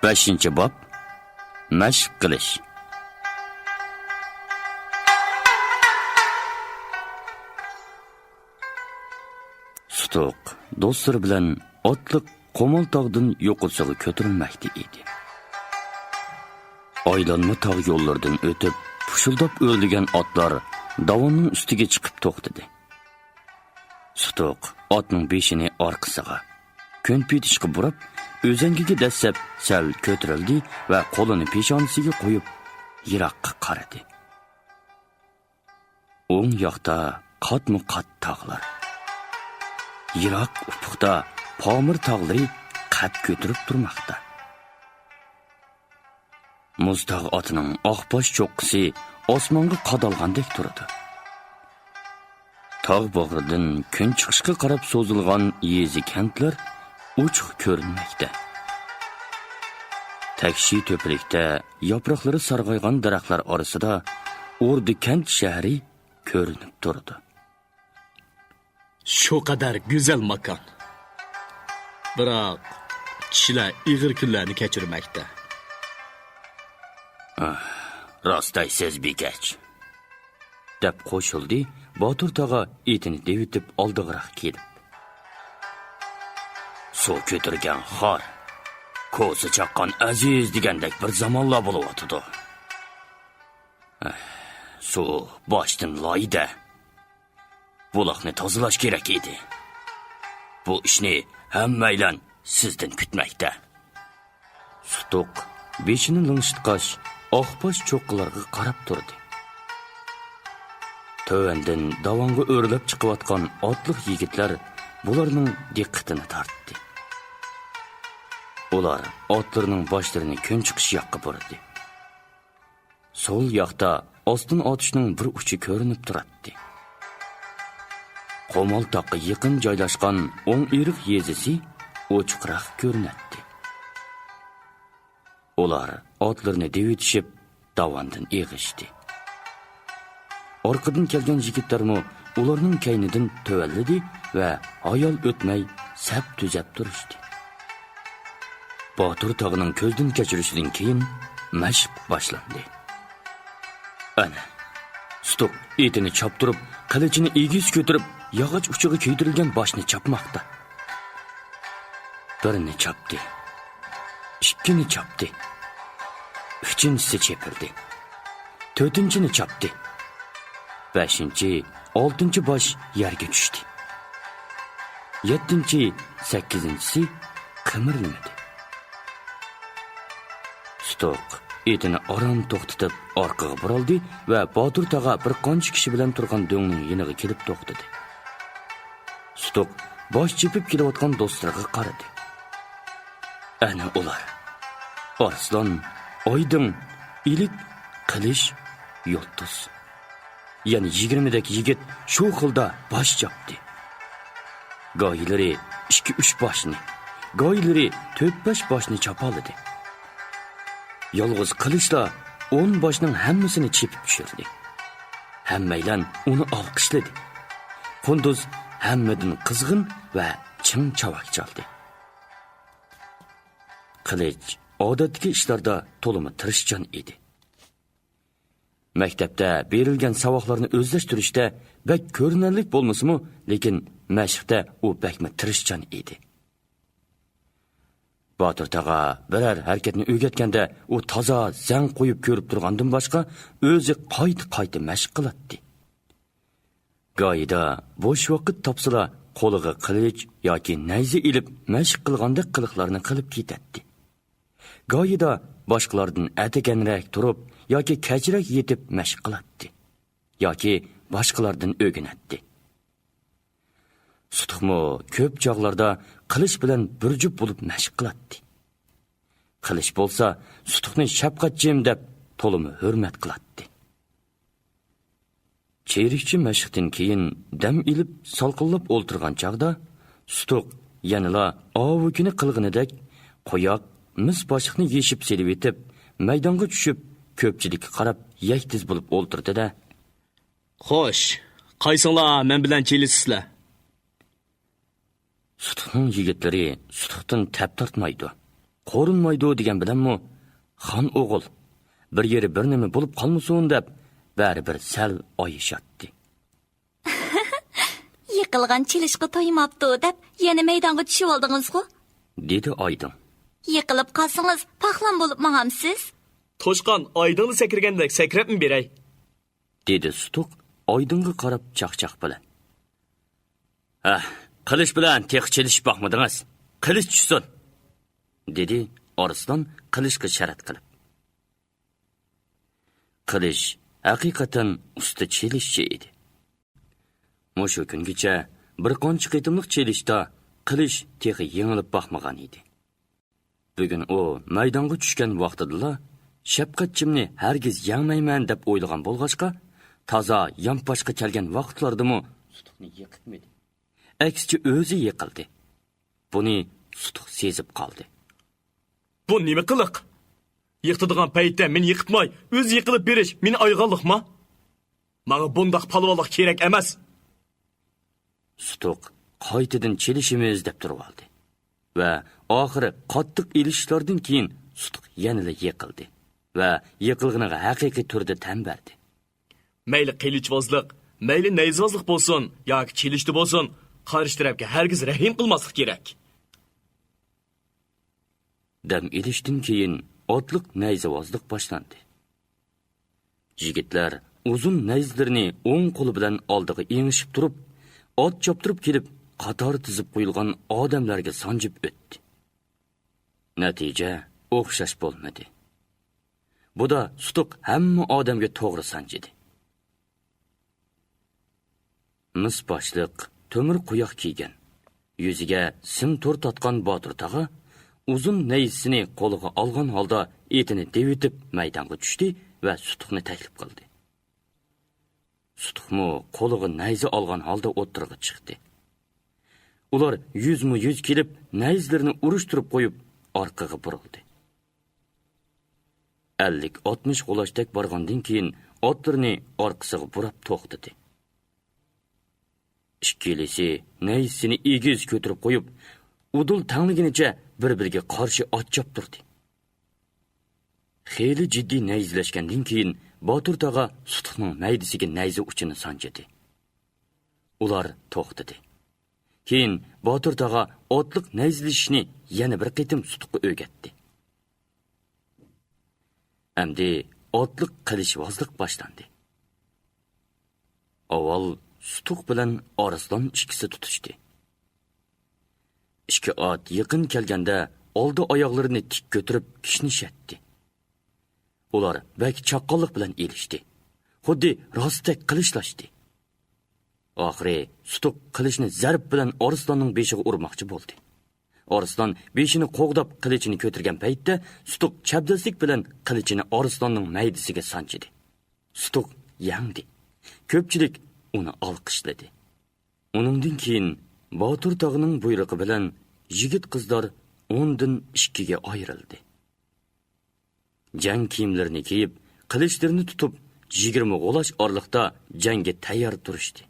5-bob mashq qilish. Sutuq do'stlari bilan otliq Qo'mol tog'dan yo'qolsaga ko'tarilmoqda edi. Aylanma tog' yo'llardan o'tib, pushuldab o'rlagan otlar davonning ustiga chiqib to'xtadi. Sutuq otning beshini orqasiga, ko'npetishga burab, o'zangiga dastlab sal ko'tarildi va qo'lini peshonasiga qo'yib, yiroqqa qaradi. O'ng yoqda qatma-qat tog'lar. Yiroq ufuqda Pamir tog'lari qad ko'tarib turmoqda. Muztog' otining oqbosh cho'qqisi osmonga qadalgandek turadi. Tog' bag'ridan kun chiqishga qarab so'zilgan yezi kentlar ochiq ko'rinmoqda. Takshi to'pilikda yaproqlari sarg'aygan daraxtlar orasida O'rdi kent shahri ko'rinib turdi. Shu qadar go'zal makon. Biroq kishilar ig'ir kunlarni kechirmoqda. Rostaysiz bekach. deb qo'shildi Botur tog'a etini devitib oldig'iroq kelib. Suv ko'tirgan xor, ko'zi chaqqan aziz degandek bir zamonlar bo'lib o'tdi. Suv boshdan loyda. Buloqni tozalash kerak edi. Bu ishni hammaylan sizdan kutmoqda. Sutuq beshini lingshitqash oqbosh cho'qqilarga qarab turdi. Tövəndən davonga o'rlab chiqayotgan otliq yigitlar bularning diqqatini tortdi. Ular otlarning boshlarini kun chiqish yoqqa burdi. Sol yoqda ostin otishning bir uchi ko'rinib turadi. Qo'mol tog'ga yaqin joylashgan o'ng eriq yezisi ochiqroq ko'rinadi. Ular otlarni devitishib davondan eg'ishdi. Orqadan kelgan yigitlarmi ularning kaynidan tövalladi va ayol o'tmay sap tuzab turishdi. Botur tog'ining ko'zdan kechirishidan keyin mashq boshlandi. Ana, Sutuq etini choptirib, qilichini egiz ko'tarib, yog'och uchiga kuydirilgan boshni chopmoqda. Birini chopdi, ikkini chopdi, uchinchisi chepirdi, to'rtinchini chopdi. 5-chi, 6-chi bosh yerga tushdi. 7-chi, 8-chisi qimirlamadi. Sutuq etini orom to'xtatib orqaga buraldi va Botur tog'a bir qancha kishi bilan turgan do'ngning yeniga kelib to'xtadi. Sutuq bosh chepib kelayotgan do'stlariga qaradi. Ana ular. Arslan, Oydin, Ilik, Qilish, Yulduz. Yani 20'deki yigit shu xilda bosh chopdi. Goyilari 2-3 boshni, goyilari 4-5 boshni chopoldi. Yolg'iz Qilishla 10 boshning hammasini chepib tushirdi. Hammaylan uni olqishladi. Qunduz hammadan qizg'in va chin chavoq chaldi. Qilich odatdagi ishlarda to'limi tirishchan edi. Maktabda berilgan savoqlarni o'zlashtirishda bak ko'rinarlik bo'lmasimi, lekin mashqda u bakma tirishchan edi. Botur tog'a biror harakatni o'rgatganda u toza zang qo'yib ko'rib turgandan boshqa o'zi qayta mashq qiladi. Go'yida bo'sh vaqt topsala qo'liga qilich yoki nayza ilib mashq qilgandek qiliqlarni qilib ketadi. Go'yida boshqalardan ataganrak turib yoki kechrak yetib mashq qiladi yoki boshqalardan o'rganadi. Sutuqmo ko'p chog'larda Qilish bilan bir jup bo'lib mashq qiladi. Qilish bo'lsa Sutuqni shafqatchim deb to'limi hurmat qiladi. Cherikchi mashqdan keyin dam ilib salqinlab o'ltirgan chog'da Sutuq yanala ovukini qilg'inidek qo'yoq mis boshliqni yeshib selib etib maydonga tushib ko'pchilikka qarab yaktiz bo'lib o'ltirdi-da. Xo'sh, qaysinglar men bilan kelisizlar? Sutuqning yigitlari Sutuqdan tap tortmaydi. ko'rinmaydi degan bilanmi, xon o'g'il, bir yeri bir nima bo'lib qolmasin deb, baribir sal oyishatdi. Yiqilgan chilishqa to'ymabdi deb, yana maydonga tushib oldingiz-ku? Dedi Oydin. Yiqilib qolsangiz, paxlan bo'lib ma'amsiz? Toshqon oydinni sakragandek sakrab mi beray? Dedi Sutuq Oydinga qarab chaqchaq bilan. Qilich bilan teq chilish boqmadingiz. Qilich tushsin. Dedi Arslan qilishga sharat qilib. Qilich haqiqatan usta chilishchi edi. Mushu kungacha bir qancha qitimliq chilishda qilich teq yengilib boqmagan edi. Bugun u maydonga tushgan vaqtida shafqatchimni hargiz yangmayman deb o'ylagan bo'lg'achqa, toza yonpashqa kelgan vaqtlardami Sutuqni yiqitmadi. Aksicha o'zi yiqildi. Buni Sutuq sezib qoldi. Bu nima qiliq? Yiqtidigan paytda meni yiqitmay, o'zi yiqilib berish meni ayg'anliqmi? Menga bundaq palvonlik kerak emas. Sutuq qaytadan chelishimiz deb turib oldi. Va oxiri qattiq ilishlardan keyin Sutuq yanada yiqildi va yiqilganiga haqiqiy turda tan berdi. Mayli qilichvozlik, mayli nayzvozlik bo'lsin yoki chelishdi bo'lsin, qarshi tarafga hargiz rahim qilmaslik kerak. Dam ilishdan keyin otliq nayzavozlik boshlandi. Yigitlar uzun nayzlarini o'ng qo'li bilan oldiga engishib turib, ot choptirib kelib, qator tizib qo'yilgan odamlarga sanjib o'tdi. Natija o'xshash bo'lmadi. Bu da Sutuq hamma odamga to'g'ri sanjidi. Mis boshliq, to'mir quyoq kiygan, yuziga sim to'r tatgan Botir tog'a uzun nayzini qo'liga olgan holda etini devitib maydonga tushdi va Sutuqni taklif qildi. Sutuqmi qo'liga nayzi olgan holda o'tirg'i chiqdi. Ular yuzma-yuz kelib, nayzlarini urishtirib qo'yib, orqaga burildi. 50-60 qo'lashdak borgandan keyin otlarni orqasiga burab to'xtadi. Ikkilisi nayzini egiz ko'tarib qo'yib, udul tanliginicha bir-biriga qarshi otchab turdi. Xeyli jiddiy nayzlashgandan keyin Botir tog'a Sutuqning maydisiga nayzi uchini sanjidi. Ular to'xtadi. Keyin Botir tog'a otliq nayzlashni yana bir qitim Sutuqqa o'rgatdi. Endi otliq qilishvozlik boshlandi. Avval Sutuq bilan Arslan ikkisi tutishdi. Ikki ot yaqin kelganda oldi oyoqlarini tik ko'tarib kishnashatdi. Ular bak chaqqonlik bilan elishdi. Xuddi rostdek qilishlashdi. Oxiri Sutuq qilishni zarb bilan Arslanning beshiga urmoqchi bo'ldi. Arslan beshini qo'g'dab qilichini ko'targan paytda Sutuq chabdaslik bilan qilichini Arslanning maydisiga sanchidi. Sutuq yangdi. Ko'pchilik uni olqishladi. Uningdan keyin Botir tog'ining buyrug'i bilan yigit qizlar 10 dan 2 ga ayrildi. Jang kiyimlarini kiyib, qilichlarini tutib, 20 g'olash orliqda jangga tayyor turishdi.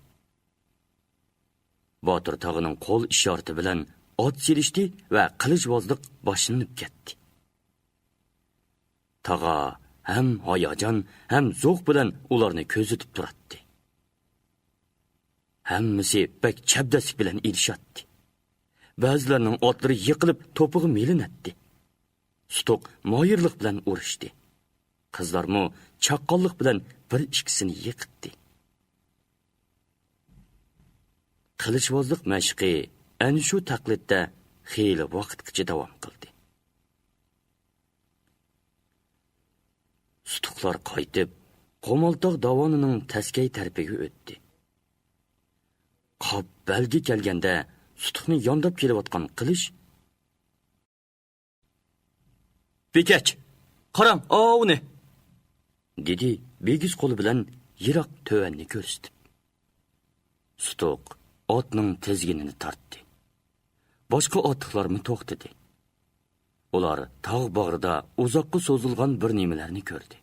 Botir tog'ining qo'l ishorati bilan ot silishdi va qilichvozlik boshlanib ketdi. Tog'a ham hayajon, ham zo'q bilan ularni ko'zitib turardi. Hammasi bak chabdaslik bilan ilishatdi. Ba'zilarning otlari yiqilib to'pig'i melinatdi. Sutuq moyirlik bilan urishdi. Qizlarmi chaqqonlik bilan bir ikkisini yiqitdi. Qilichvozlik mashqi ana shu taqlidda xeyli vaqtgacha davom qildi. Sutuqlar qaytib, Qo'moltoq dovonining taskay tarafiga o'tdi. Qop balga kelganda Sutuqni yondab kelayotgan qilich "Bekach, qarang, uni!" dedi begiz qo'li bilan yiroq tovanni ko'rsatib. Sutuq otning tezginini tortdi. Boshqa otliqlarmi to'xtadi. Ular tog' bag'rida uzoqqa so'zilgan bir nimalarni ko'rdi.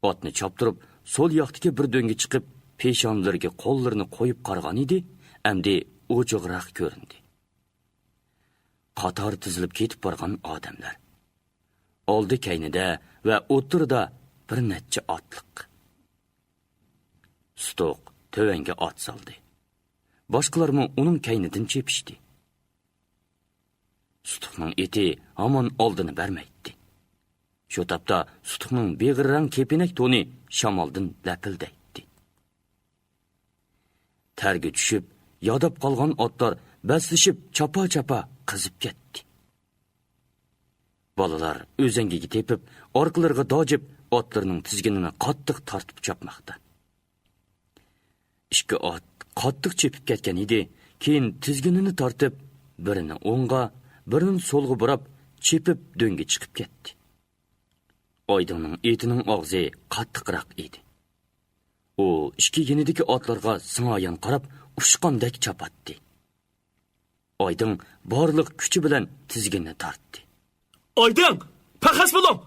Otni choptirib, so'l yoqdagi bir do'ngga chiqib, peshonlariga qo'llarini qo'yib qargan edi, endi o'chiqroq ko'rindi. qator tizilib ketib borgan odamlar. Oldi kaynida va o'tirida bir necha otliq. Stoq tövanga ot soldi. Boshqalarmi uning kaynidan chepishdi. Stoqning eti hamon oldini bermaydi. Shu topda Stoqning beg'irrang kepinak to'ni shamoldan lapildaydi. Targa tushib, yodab qolgan otlar baslashib chapa-chapa qizib ketdi. Bolalar o'zangiga tepib, orqalariga dojib, otlarning tizginini qattiq tortib chopmoqda. Ikki ot qattiq chepib ketgan edi, keyin tizginini tortib, birini o'ngga, birini so'lga burab, chepib do'ngga chiqib ketdi. Oydinning etining og'zi qattiqroq edi. U ikki yenidagi otlarga sinoyan qarab, ushqandek chapatdi. Oydin borliq kuchi bilan tizginni tortdi. Oydin, paqas bo'ling!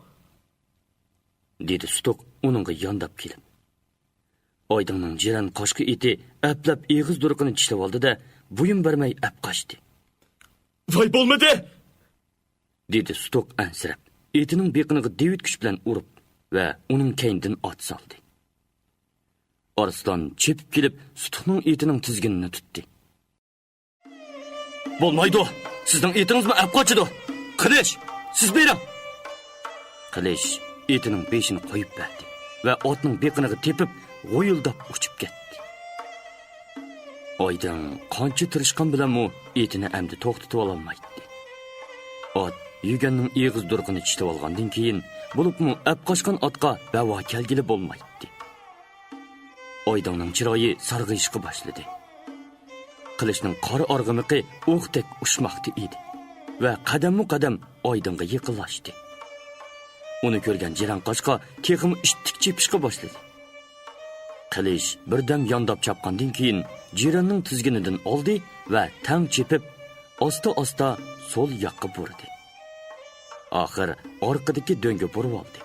Dedi Stoq uningga yondab kelib. Oydinning jiran qoshqi eti aplab eg'iz durqini tishlab oldi-da, buyum bermay apqashdi. Voy bo'lmadi! Dedi Stoq ansirab, etining beqiniga devid kuch bilan urib va uning kaynidan ot soldi. Arslan chepib kelib, Stoqning etining tizginini tutdi. Bo'lmaydi. Sizning etingizmi apqochidi? Qilish, siz bering. Qilish etining beshini qo'yib berdi va otning beqiniga tepib, g'o'yildab uchib ketdi. Oydin qancha tirishqan bilanmi etini amdi to'xtatib ololmaydi. Ot yuganning eg'iz durqini tishlab olgandan keyin bo'libmi apqochgan otga davo kelgili bo'lmaydi. Oydinning chiroyi sarg'ayishga boshladi. Qilishning qora org'imiqi o'qdek ushmoqda edi va qadam-qadam Oydinga yaqinlashdi. Uni ko'rgan jiran qochqa texim ishtik chepishga boshladi. Qilish birdam yondab chapqandan keyin jiranning tizginidan oldi va tang chepib, osta-osta so'l yoqqa burdi. Oxir orqadagi do'ngga burib oldi.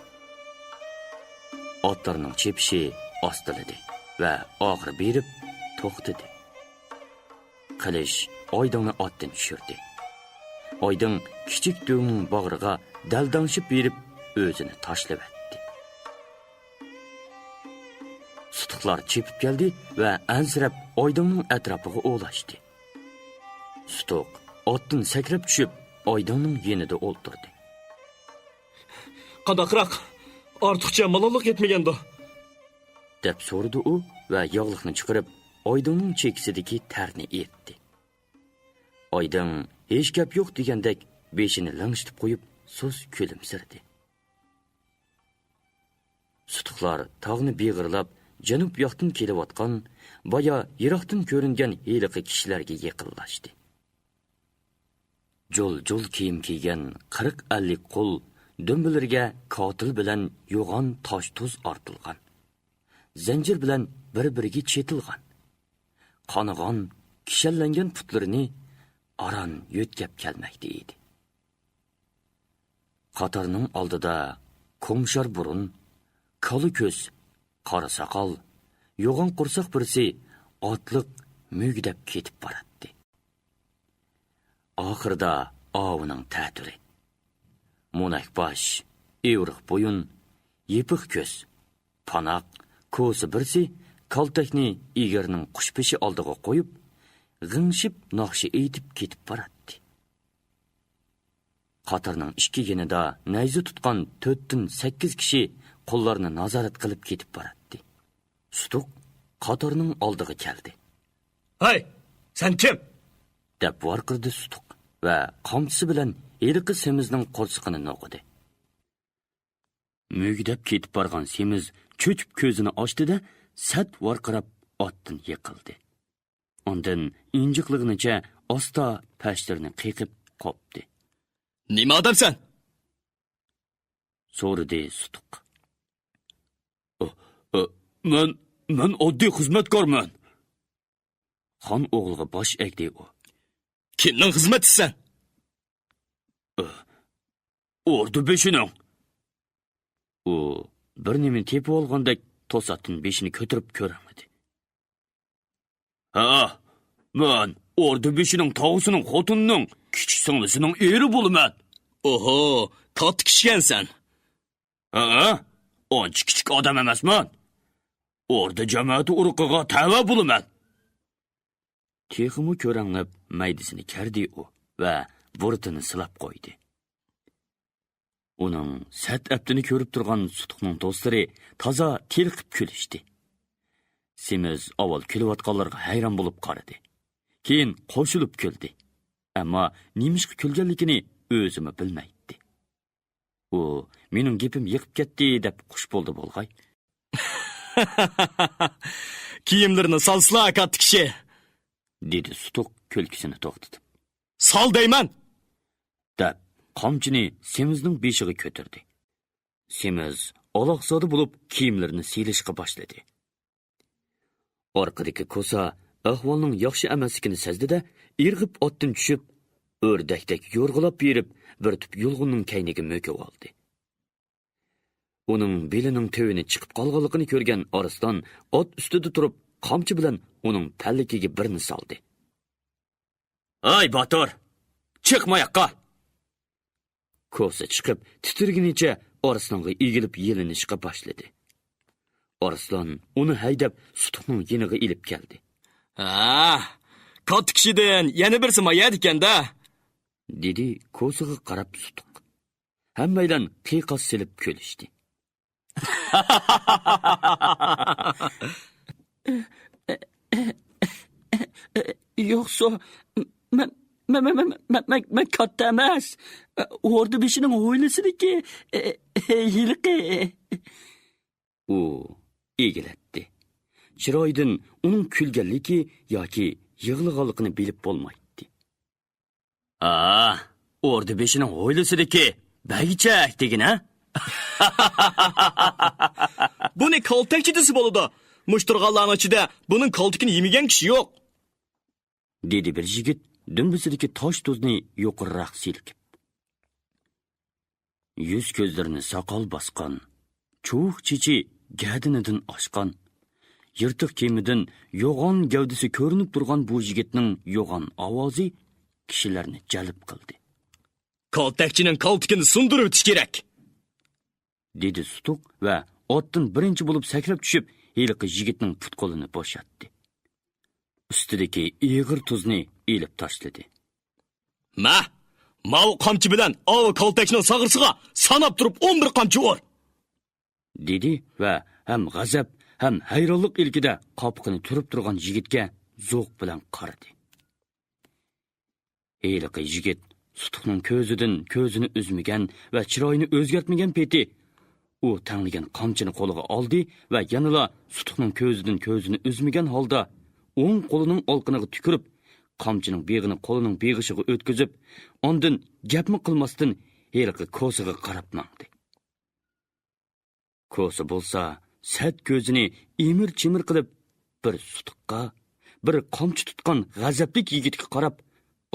Otlarning chepishi ostiladi va og'ir berib to'xtadi. Qilish Oydinni otdan tushirdi. Oydin kichik do'ngning bag'riga daldanshib berib o'zini tashlab etdi. Stoqlar chepib keldi va ansirab Oydinning atrofiga o'lashdi. Stoq otdan sakrab tushib, Oydinning yenida o'ltirdi. Qadaqroq, ortiqcha malollik etmaganda. deb so'radi u va yog'liqni chiqarib, Oydinning chekisidagi tarni etdi. Oydin hech gap yo'q degandek beshini lang'ishtirib qo'yib, so'z kulimsirdi. Stoqlar tog'ni beg'irlab, janub yoqdan kelayotgan, boya yiroqdan ko'ringan heliqi kishilarga yaqinlashdi. Jo'l-jo'l kiyim kiygan 40-50 qo'l dumbilariga qotil bilan yo'g'on tosh-tuz ortilgan. Zanjir bilan bir-biriga chetilgan. Qonig'on, kishallangan putlarini aran yo'tkab kelmoqda edi. Qatorning oldida ko'mshar burun, kali ko'z, qora soqol, yo'g'on qursoq birisi otliq mugdab ketib boradi. Oxirida ovining ta'turi. Mo'nak bosh, evriq bo'yin, yepiq ko'z, panoq, ko'si birisi kaltakni egarning qushpeshi oldiga qo'yib, g'ingshib naqshi aytib ketib boradi. Qatorning ikki yenida nayzi tutgan 4-8 kishi qo'llarini nazorat qilib ketib boradi. Stoq qatorning oldiga keldi. Hay, sen kim? deb varqirdi Stoq va qamchisi bilan eliqi semizning qo'rsiqini noqidi. Mugdab ketib borgan semiz cho'chib ko'zini ochdi-da, sat varqirab otdan yiqildi. Ondan injiqlig'icha osta pashtirni qiqib qopdi. Nima odamsan? so'radi Stoq. Men oddiy xizmatkorman. Xon o'g'liga bosh egdi u. Kimning xizmatisan? Ordu beshining. U bir nima tepib olgandek to'satdan beshini ko'tarib ko'ramadi. Ha, men ordu beshining tog'usining xotinining kichik singlisining eri bo'laman. Oho, katta kishgansan. Ha, ancha kichik odam emasman. Orda jamoat urug'iga tava bo'laman. Texmi ko'rangib maydisini kardi u va burtini silab qo'ydi. Uning sat aptini ko'rib turgan Sutuqning do'stlari toza telqib kulishdi. Semiz avval kulayotganlarga hayron bo'lib qaradi. Keyin qo'shilib kuldi. Ammo nimishqa kulganligini o'zimi bilmaydi. U mening gapim yiqib ketdi deb xush bo'ldi bo'lg'ay. Kiyimlarini salsla katta kishi, dedi Sutuq kulkisini to'xtatib. Sal deyman. Deb qamchini Semizning beshiga ko'tardi. Semiz aloqsodi bo'lib kiyimlarini silishga boshladi. Orqadagi ko'sa ahvolning yaxshi emasligini sezdi-da, irg'ib otdan tushib, o'rdakdek yo'rg'ilab berib, bir tup yulg'unning kayniga mo'kib oldi. Uning belining tövini chiqib qolganligini ko'rgan Arslan ot ustida turib, qamchi bilan uning pallikiga birini soldi. "Ay Batur, chiqma yoqqa!" Ko'sa chiqib, titirginicha Arslonga egilib yelinishga boshladi. Arslan uni haydab Sutuqning yeniga ilib keldi. "Ha, katta kishidan yana birsi mayad ekan-da", dedi ko'siga qarab Sutuq. Hammaydan qiqas silib kulishdi. Yo'qsa, men katta emas. Orda beshining o'ylisiniki, yilqi. U egilatdi. Chiroydan uning kulganligi yoki yig'lig'anligini bilib bo'lmaydi. Orda beshining o'ylisiniki, bagichak degina. Bu ne kaltakçı desi boluda. Muşturgalların içinde bunun kaltakini yemigen kişi yok. Dedi bir yigit dümbisideki taş tuzunu yuqurroq silkib. Yüz ko'zlarini soqol bosgan, chuq chichi gadinidan oshgan, yirtiq kiyimidan yo'g'on gavdasi ko'rinib turgan bu yigitning yo'g'on ovozi kishilarni jalb qildi. Kaltakçının kaltakini sundurup ötiş gerek. Dedi Sutuq va otdan birinchi bo'lib sakrab tushib, heliqi yigitning put-qo'lini bo'shatdi. Ustidagi ig'ir tuzni elib tashladi. Mau qamchi bilan o kaltakçının sag'irsiga sanab turib 11 qamchi ur. Dedi va ham g'azab, ham hayronlik ilkida qopqini turib turgan yigitga zo'q bilan qaradi. Heliqi yigit Sutuqning ko'zidan ko'zini uzmagan va chiroyini o'zgartmagan peti u tanlagan qamchini qo'liga oldi va yanala Sutuqning ko'zidan ko'zini uzmagan holda o'ng qo'lining olqiniga tukirib, qamchining beg'ini qo'lining beg'ishiga o'tkazib, ondan gapmi qilmasdan heliqi ko'siga qarab mangdi. Ko'si bo'lsa, sat ko'zini emir-chimir qilib, bir Sutuqqa, bir qamchi tutgan g'azablik yigitga qarab,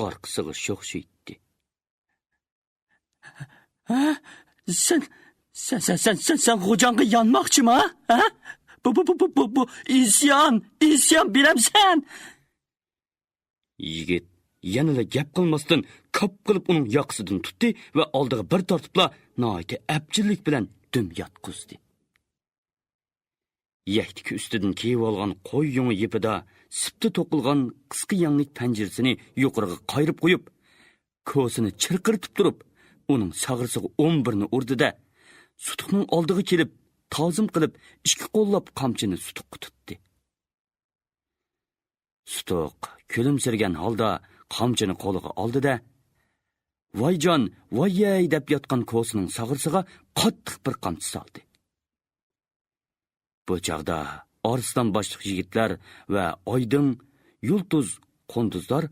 orqasiga sho'xshiydi. Sen xo'jangga yanmoqchimi, ha? Bu isyon bilamsan. Yigit yanala gap qilmasdan kop qilib uning yoqasidan tutdi va oldiga bir tortibla noita abjillik bilan dum yotqizdi. Yaktiki ustidan kiyib olgan qo'y yungi yipida sipti to'qilgan qisqa yanglik panjirasini yuqoriga qayirib qo'yib, ko'sini chirqirtib turib, uning sag'risiga 11ni urdi-da, Sutuqning oldiga kelib, ta'zim qilib, ikki qo'llab qamchini Sutuqqa tutdi. Sutuq kulimsirgan holda qamchini qo'liga oldi-da, "Voyjon, voyay" deb yotgan ko'sining sag'risiga qattiq bir qamchi soldi. Bu chaqda Arslan boshliq yigitlar va Oydin, Yulduz, Qunduzlar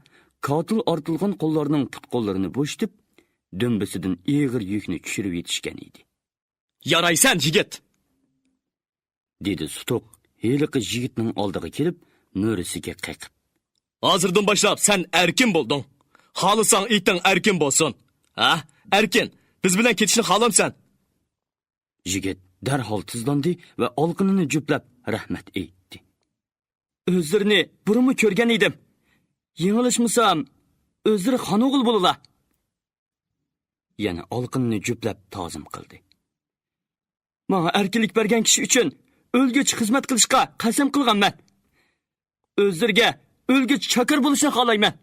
qotil ortilgan qo'llarining put-qo'llarini bo'shtib, dömbesidan ig'ir yukni tushirib yetishgan edi. "Yaraysan yigit", dedi Sutuq, heliqi yigitning oldiga kelib, mo'risiga qaqib. "Hozirdan boshlab sen erkin bo'lding. Xohlasang iting erkin bo'lsin. Ha? Erkin, biz bilan ketishni xohlamsan?" Yigit darhol tizlandi va olqinini juplab rahmat aytdi. "O'zlarini burunmi ko'rgan edim. Yengilishmasam, o'zlari xon o'g'il bo'lalar. Yana olqinni juplab ta'zim qildi. Menga erkinlik bergan kishi uchun o'lgich xizmat qilishga qasam qilganman. O'zlariga o'lgich chakir bo'lishni xohlayman.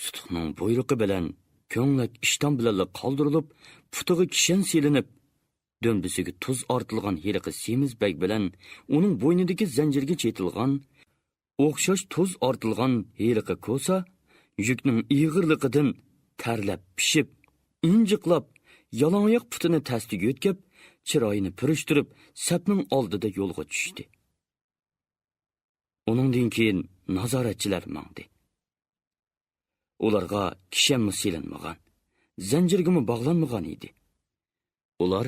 Sutuqning buyrug'i bilan ko'nglik ishton bilan qoldirilib, putiga kishan selinib, dömbisiga tuz ortilgan heriqi semiz bag bilan uning bo'ynidagi zanjirga chetilgan, o'xshash tuz ortilgan heriqi ko'sa, yukning ig'irligidan tarlab pishib, injiqlab, yalang'oyoq putini tastiga o'tkab, chiroyini purishtirib, sapning oldida yo'lga tushdi. Uningdan keyin nazoratchilar mangdi. Ularga kishan selinmagan, zanjirga bog'lanmagan edi. Ular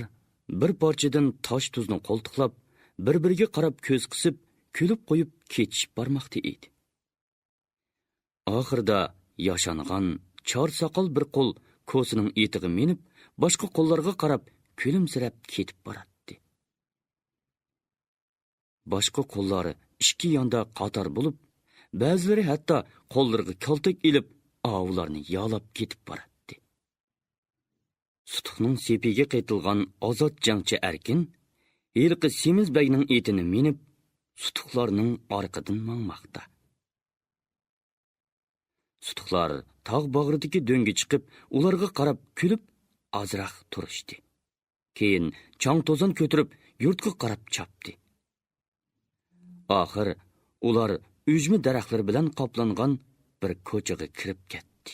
bir parchadan tosh tuzni qo'ltiqlab, bir-biriga qarab ko'z qisib, kulib qo'yib ketishib bormoqda edi. Oxirda yashangan chor soqol bir qo'l ko'sining etiga minib, boshqa qo'llarga qarab kulimsirab ketib boradi. Boshqa qo'llari ikki yonda qator bo'lib, ba'zilari hatto qo'llariga kaltak ilib, ovlarni yalab ketib boradi. Sutuqning sepiga qaytilgan ozod jangchi Erkin, yilqi semiz bagning etini minib, sutuqlarning orqadan mangmoqda. Sutuqlar tog' bag'ridagi do'ngga chiqib, ularga qarab kulib, azroq turishdi. Keyin chang to'zon ko'tarib, yurtga qarab chapdi. Oxir ular ujmi daraxtlar bilan qoplangan bir ko'chaga kirib ketdi.